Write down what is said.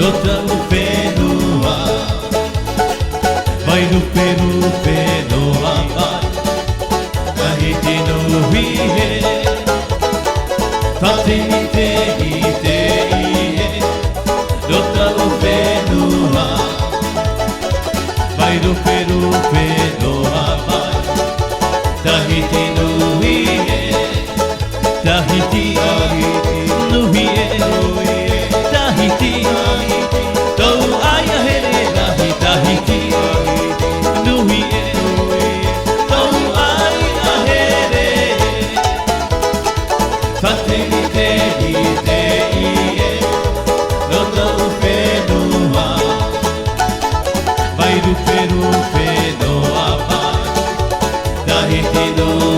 Tota upenua Vai rupe rupe no amai Tahiti no hie Tate ni te ie Tota upenua Vai rupe rupe no amai Tahiti no hie Tahiti no hie Tahiti Tau aia here nahi Tahiti no hie Tau aia here Tate ni te ie No tau whenua Vai rupe rupe no amai Tahiti no